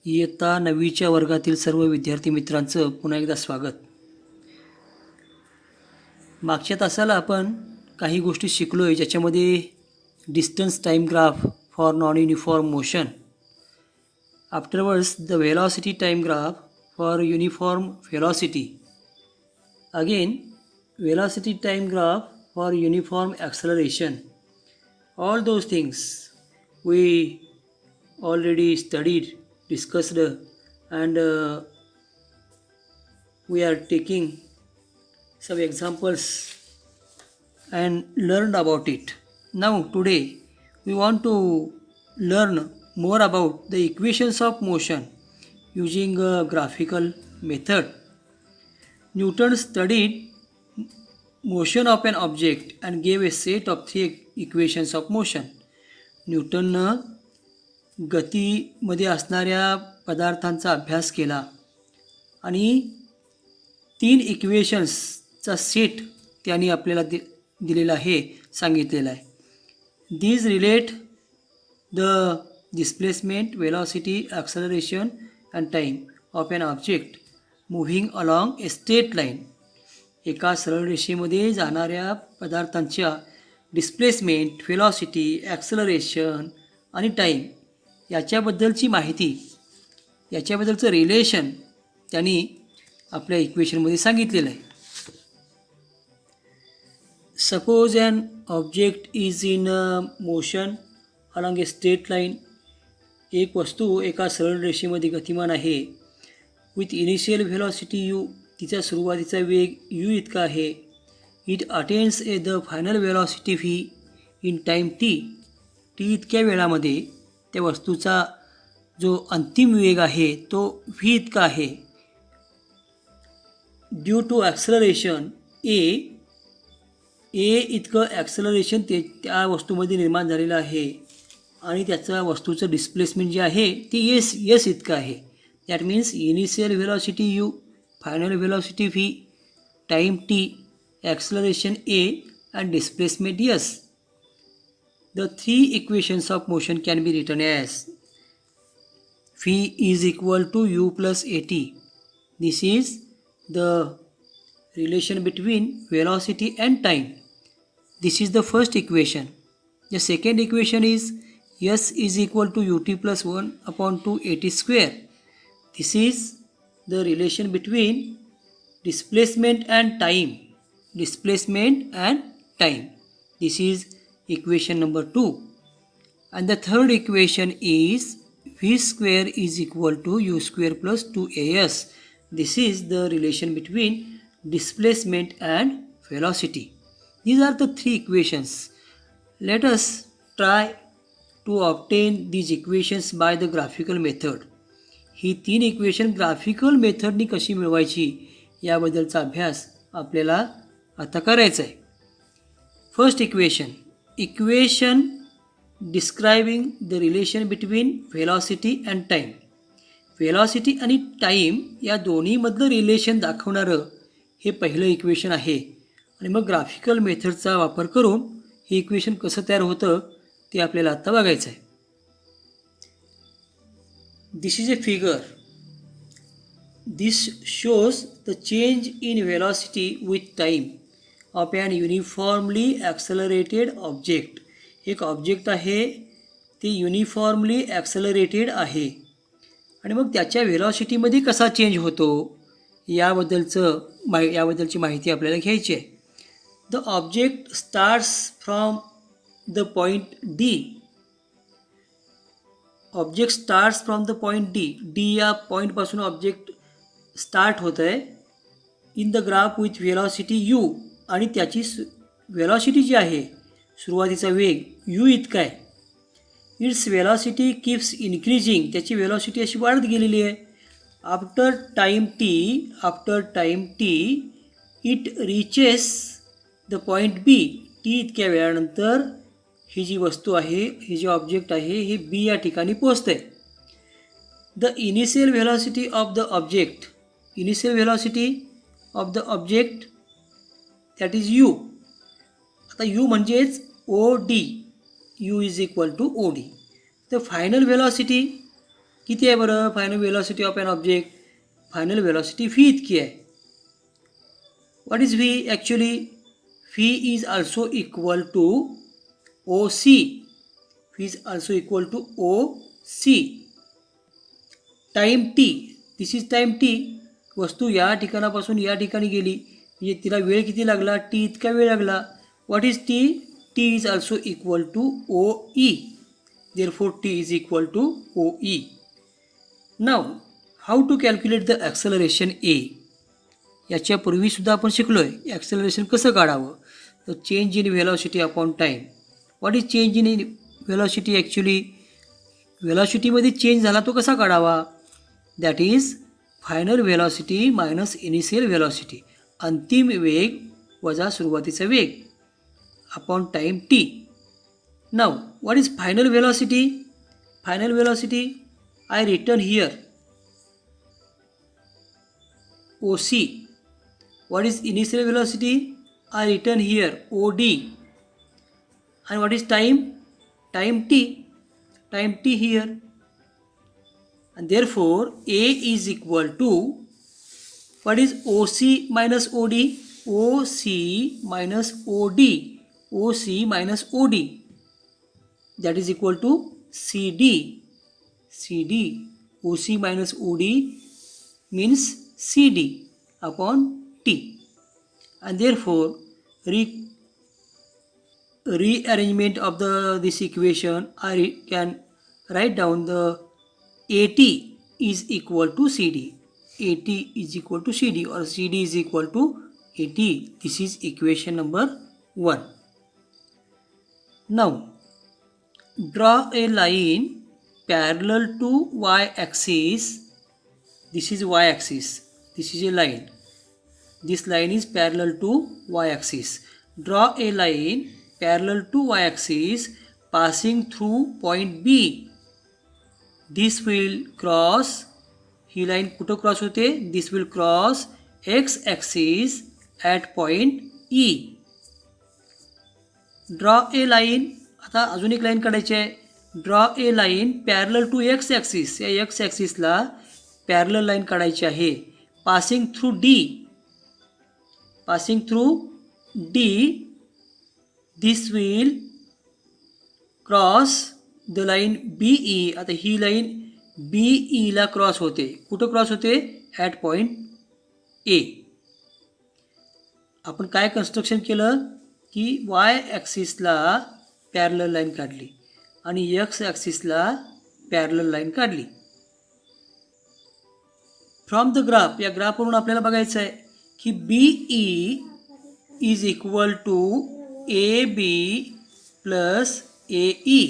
इयत्ता 9वीच्या वर्गातील सर्व विद्यार्थी मित्रांचं पुन्हा एकदा स्वागत. मागच्या तासाला आपण काही गोष्टी शिकलो आहे, ज्याच्यामध्ये distance time graph for non uniform motion, afterwards the velocity time graph for uniform velocity, again velocity time graph for uniform acceleration. All those things we already studied, discussed, and we are taking some examples and learned about it. Now today we want to learn more about the equations of motion using a graphical method. Newton studied motion of an object and gave a set of three equations of motion. न्यूटननं गतीमध्ये असणाऱ्या पदार्थांचा अभ्यास केला आणि 3 इक्वेशन्सचा set त्यांनी आपल्याला दिलेला आहे, सांगितलेला आहे. These relate the displacement, velocity, acceleration and time of an object moving along a straight line. एका सरळ रेषेमध्ये जाणाऱ्या पदार्थांच्या डिस्प्लेसमेंट, वेलॉसिटी, ॲक्सलरेशन आणि टाईम याच्याबद्दलची माहिती, याच्याबद्दलचं रिलेशन त्यांनी आपल्या इक्वेशनमध्ये सांगितलेलं आहे. Suppose an object is in motion along a straight line. एक वस्तू एका सरळ रेषेमध्ये गतिमान आहे. विथ इनिशियल व्हेलॉसिटी यू, तिचा सुरुवातीचा वेग u इतका आहे. It attains the final velocity v in time t. इतक्या वेळामध्ये त्या वस्तूचा जो अंतिम वेग आहे तो v इतका आहे. ड्यू टू ॲक्सलरेशन a इतकं ॲक्सलरेशन त्या वस्तूमध्ये निर्माण झालेलं आहे आणि त्याचं वस्तूचं डिस्प्लेसमेंट जे आहे ते s इतकं आहे. That means initial velocity u, final velocity v, time t, acceleration a and displacement s. The 3 equations of motion can be written as v is equal to u plus at. This is the relation between velocity and time. This is the first equation. The second equation is s is equal to ut plus 1 upon 2 at square. This is the relation between displacement and time. This is equation number 2. And the third equation is v square is equal to u square plus 2as. This is the relation between displacement and velocity. These are the 3 equations. Let us try to obtain these equations by the graphical method. ही 3 equation graphical मेथडनी कशी मिळवायची याबद्दलचा अभ्यास आपल्याला आता करायचा आहे. First equation describing the relation between velocity and time. Velocity आणि टाईम या दोन्हीमधलं रिलेशन दाखवणारं हे पहिलं इक्वेशन आहे. आणि मग ग्राफिकल मेथडचा वापर करून हे इक्वेशन कसं तयार होतं ते आपल्याला आता बघायचं आहे. This is a figure. This shows the change in velocity with time of an uniformly accelerated object. एक ऑब्जेक्ट आहे ते युनिफॉर्मली ॲक्सलरेटेड आहे आणि मग त्याच्या व्हेलॉसिटीमध्ये कसा चेंज होतो याबद्दलची माहिती आपल्याला घ्यायची आहे. The object starts from the point D. Object starts from the point D या पॉईंटपासून ऑब्जेक्ट स्टार्ट होतं आहे in the graph with velocity you. आणि त्याची व्हेलॉसिटी जी आहे, सुरुवातीचा वेग u इतका आहे. Its velocity keeps increasing. त्याची व्हेलॉसिटी अशी वाढत गेलेली आहे. After time T it reaches the point B. इतक्या वेळानंतर ही जी वस्तू आहे, ही जी ऑब्जेक्ट आहे, हे बी या ठिकाणी पोहोचते. The initial velocity of the object that is U. आता यू म्हणजेच O D. U is equal to O D. The final velocity किती आहे बरं final velocity of an object? Final velocity V इतकी आहे. What is V? Actually V is also equal to O C. V is also equal to O C. Time T, this is time T. वस्तू या ठिकाणापासून या ठिकाणी गेली म्हणजे तिला वेळ किती लागला? टी इतका वेळ लागला. What is T? T is also equal to O E. Therefore T is equal to O E. Now how to calculate the acceleration A. याच्यापूर्वीसुद्धा आपण शिकलो आहे ॲक्सलरेशन कसं काढावं. तर change in velocity upon time. What is change in velocity? Actually व्हेलॉसिटीमध्ये change झाला तो कसा काढावा? That is final velocity minus initial velocity. अंतिम वेग वजा सुरुवातीचा वेग upon time T. Now what is final velocity? Final velocity I return here O C. What is initial velocity? I return here OD. And what is time? Time t. Time t here. And therefore A is equal to, what is OC minus OD? OC minus OD. OC minus OD. That is equal to CD. CD. OC minus OD means CD upon T. And therefore rearrangement of this equation, I can write down the AT is equal to CD. AT is equal to CD or CD is equal to AT. This is equation number 1. Now draw a line parallel to y-axis. This is y-axis. This is a line. This line is parallel to y-axis. Draw a line parallel to y-axis passing through point B. This will cross, he line कुठं cross होते? This will cross x-axis at point E. Draw a line. आता अजून एक line काढायची आहे. Draw a line parallel to x-axis. या x-axisला parallel line काढायची आहे. Passing through D. Passing through D, this will cross the line BE. आता ही line BE ला क्रॉस होते. कुठं क्रॉस होते? At point A. आपण काय कन्स्ट्रक्शन केलं की वाय ॲक्सिसला पॅरलल लाईन काढली आणि एक्स ॲक्सिसला पॅरलल लाईन काढली. फ्रॉम द ग्राफ, या ग्राफवरून आपल्याला बघायचं आहे की BE is equal to AB plus AE.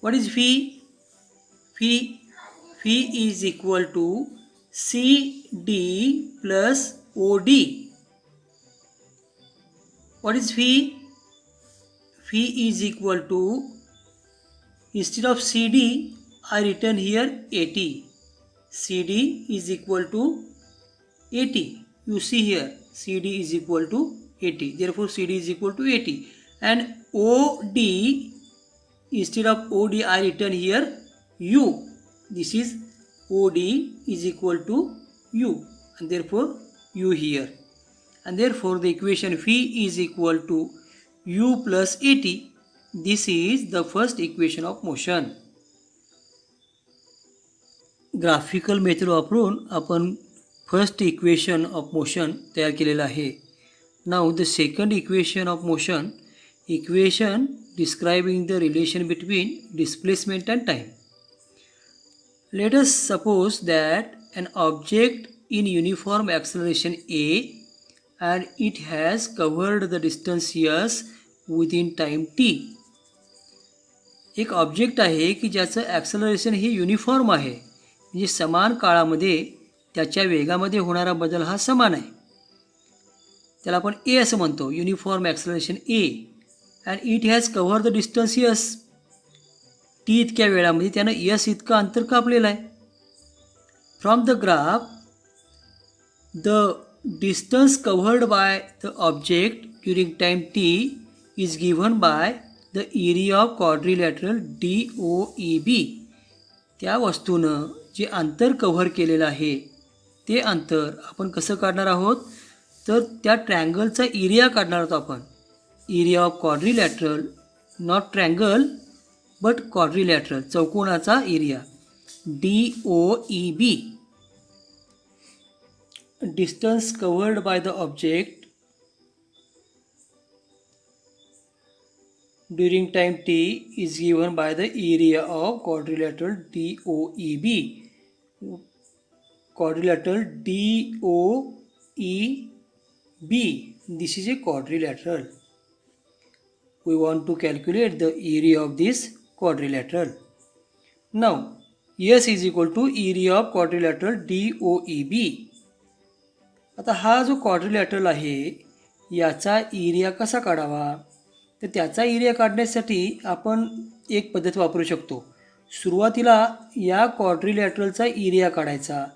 What is phi? Phi is equal to CD plus OD. What is phi? Fee is equal to, instead of CD I written here 80. CD is equal to 80. You see here CD is equal to 80. Therefore CD is equal to 80. And OD, instead of OD I written here U. This is OD is equal to U. And therefore U here. And therefore the equation phi is equal to U plus 80. This is the first equation of motion. Graphical method वापरून आपण first equation of motion तयार केलेलं आहे. Now the second equation of motion, equation describing the relation between displacement and time. Let us suppose that an object in uniform acceleration A and it has covered the distance s within time t. एक object आहे की ज्याचं acceleration हे uniform आहे, म्हणजे समान काळामध्ये त्याच्या वेगामध्ये होणारा बदल हा समान आहे. त्याला आपण ए असं म्हणतो, uniform acceleration A. And it has cover the distance yes. T इतक्या वेळामध्ये त्यानं यस इतकं अंतर कापलेलं आहे. From the graph, the distance covered by the object during time T is given by the area of quadrilateral DOEB. त्या वस्तूनं जे अंतर कव्हर केलेलं आहे ते अंतर आपण कसं काढणार आहोत, तर त्या ट्रँगलचा एरिया काढणार आहोत आपण. Area of quadrilateral, not triangle but quadrilateral, चौकोनाचा area, DOEB. Distance covered by the object during time t is given by the area of quadrilateral DOEB. Quadrilateral DOEB. This is a quadrilateral. We want to calculate the area of this quadrilateral. Now, S is equal to area of quadrilateral DOEB. आता हा जो quadrilateral आहे याचा area कसा काढावा, तर त्याचा area काढण्यासाठी आपण एक पद्धत वापरू शकतो. सुरुवातीला या क्वाड्रिलॅटरलचा एरिया काढायचा,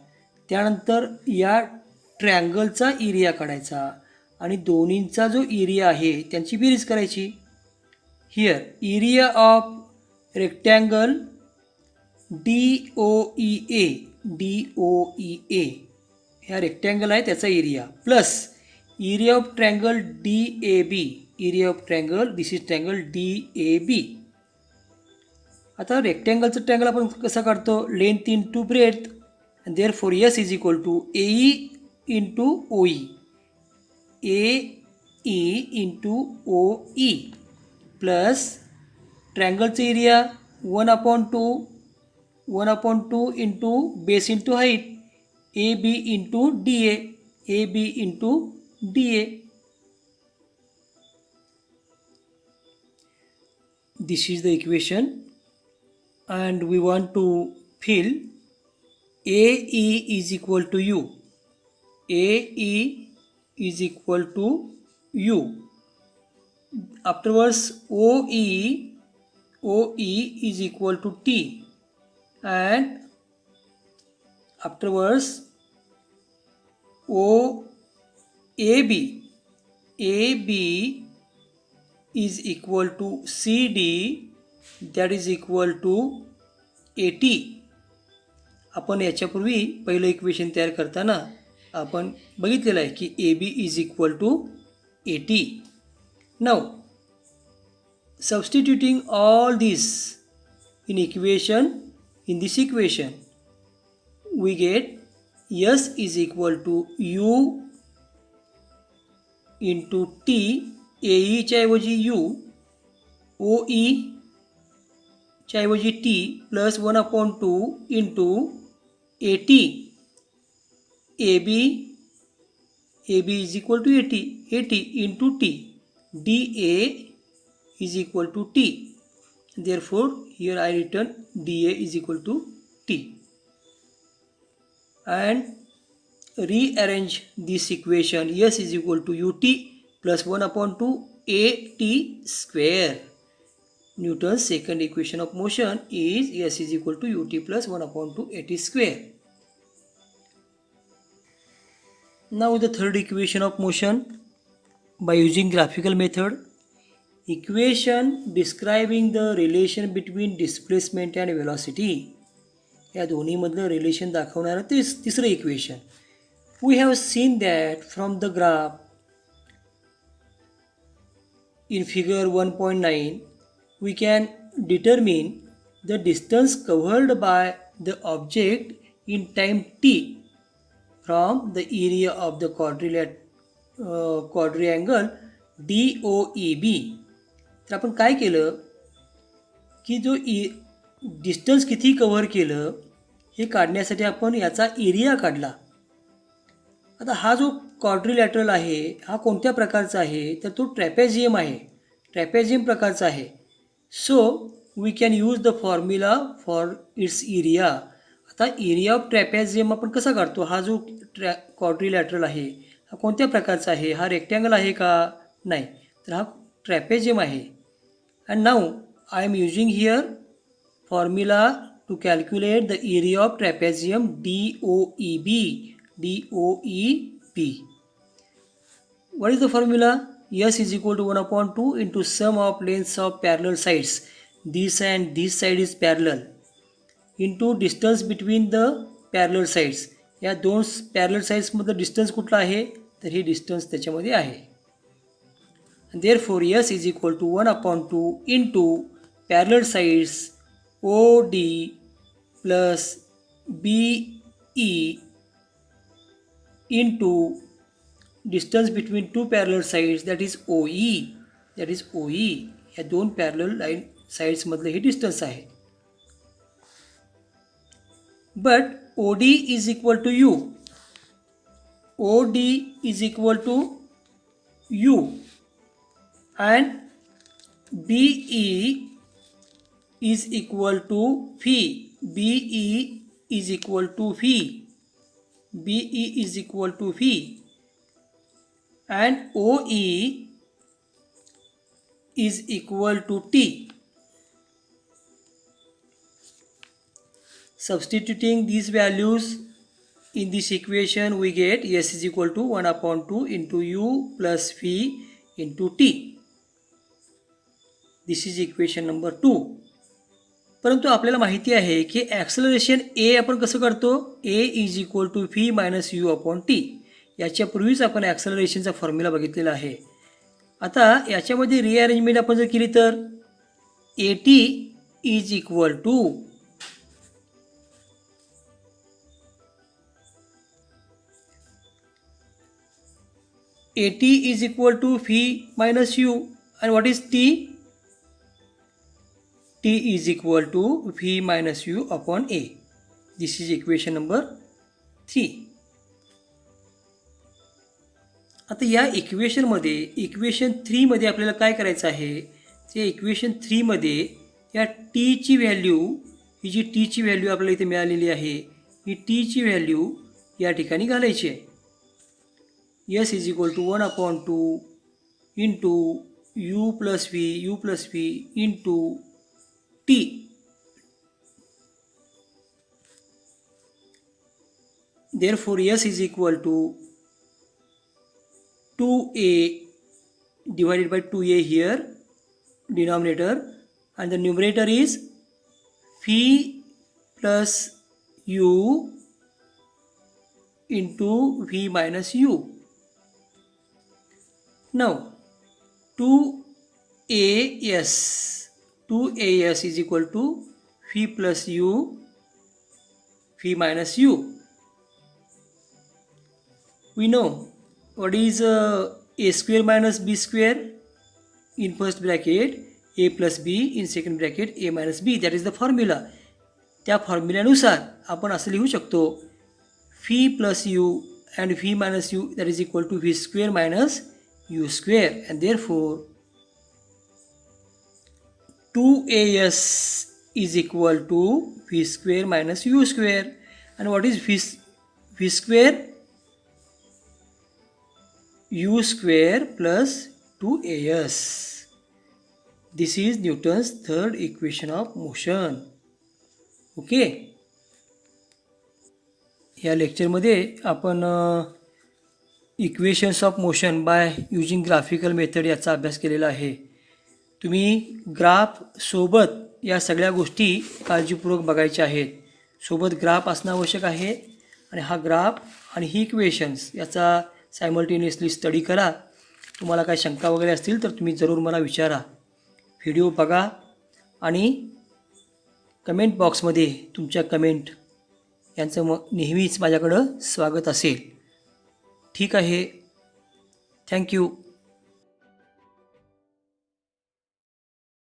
त्यानंतर या ट्रँगलचा एरिया काढायचा आणि दोन्हींचा जो एरिया आहे त्यांची बेरीज करायची. Here area of rectangle DOEA ह्या रेक्टँगल आहे त्याचा area plus area of triangle DAB, area of triangle, this is triangle DAB. आता रेक्टँगलचं ट्रँगल आपण कसं काढतो, length into breadth, and therefore S is equal to AE into OE, AE into OE plus ट्रँगलचं area 1/2 into base into height, AB into DA, AB into DA. This is the equation and we want to fill AE is equal to U. AE is equal to U. Afterwards OE is equal to T, and afterwards AB is equal to CD, that is equal to AT. आपण याच्यापूर्वी पहिलं equation तयार करताना आपण बघितलेलं आहे की AB is equal to AT. Now substituting all this in this equation we get S is equal to U into T, AE च्या ऐवजी U, OE च्या ऐवजी T plus 1/2 into AT, AB is equal to AT into T, DA is equal to T. Therefore, here I written DA is equal to T. And rearrange this equation. S is equal to UT plus 1/2 AT square. Newton's second equation of motion is S is equal to UT plus 1/2 AT square. Now the third equation of motion by using graphical method. Equation describing the relation between displacement and velocity. या दोन्हीमधलं relation दाखवणारं तिसरं equation. We have seen that from the graph in figure 1.9 we can determine the distance covered by the object in time t from the area of the quadriangle DOEB. तर आपण काय केलं की जो डिस्टन्स किती cover केलं हे काढण्यासाठी आपण याचा एरिया काढला. आता हा जो क्वाड्रिलॅटरल आहे हा कोणत्या प्रकारचा आहे, तर तो ट्रॅपेझियम आहे, ट्रॅपेझियम प्रकारचा आहे. So we can use the formula for its area. आता एरिया ऑफ ट्रॅपेझियम आपण कसा काढतो, हा जो क्वाड्रिलॅटरल आहे हा कोणत्या प्रकारचा आहे, हा रेक्टँगल आहे का, नाही, तर हा ट्रॅपेझियम आहे. And now I am using here formula to calculate the area of trapezium DOEB. What is the formula? S is equal to 1/2 into sum of lengths of parallel sides. This and this side is parallel into distance between the parallel sides. या दोन parallel साईड्समधलं distance कुठलं आहे, तर हे distance त्याच्यामध्ये आहे. therefore S is equal to 1/2 into parallel sides OD plus BE into distance between two parallel sides, that is OE. या दोन पॅरलल लाईन साईड्स मधले हे डिस्टन्स आहे. But OD is equal to U. OD is equal to U and BE is equal to phi. BE is equal to phi. BE is equal to phi and OE is equal to T. Substituting these values in this equation, we get S is equal to 1/2 into U plus phi into T. This is equation number 2. परंतु आपल्याला माहिती आहे की acceleration ए आपण कसं करतो, A is equal to fee minus u upon t. याच्यापूर्वीच आपण ॲक्सलरेशनचा फॉर्म्युला बघितलेला आहे. आता याच्यामध्ये रिअरेंजमेंट आपण जर केली तर A T is equal to fee minus U and what is T? T is equal to V minus U upon A. This is equation number 3. आता या इक्वेशन 3 मध्ये आपल्याला काय करायचं आहे, ते इक्वेशन 3 मध्ये या टीची व्हॅल्यू, ही जी टीची व्हॅल्यू आपल्याला इथे मिळालेली आहे, ही टीची व्हॅल्यू या ठिकाणी घालायची आहे. S is equal to 1/2 into U plus V into T. Therefore S is equal to 2A divided by 2A here, denominator, and the numerator is phi plus U into V minus U. Now 2AS is equal to phi plus U, phi minus U. We know what is A square minus B square in first bracket, A plus B in second bracket, A minus B. That is the formula. त्या फॉर्म्युल्यानुसार आपण असं लिहू शकतो, phi plus U and phi minus U, that is equal to V square minus U square, and therefore 2AS is equal to V square minus U square. And what is V square? U square plus 2AS. This is Newton's third equation of motion. Okay. या लेक्चरमध्ये आपण equations of motion by using graphical method याचा अभ्यास केलेला आहे. तुम्ही graph सोबत या सगळ्या गोष्टी काळजीपूर्वक बघायच्या आहेत. सोबत ग्राफ असणं आवश्यक आहे आणि हा ग्राफ आणि ही इक्वेशन्स याचा सायमल्टेनियसली स्टडी करा. तुम्हाला काही शंका वगैरे असतील तर तुम्ही जरूर मला विचारा. व्हिडिओ बघा आणि कमेंट बॉक्समध्ये तुमच्या कमेंट यांचं नेहमीच माझ्याकडं स्वागत असेल. ठीक आहे. थँक्यू.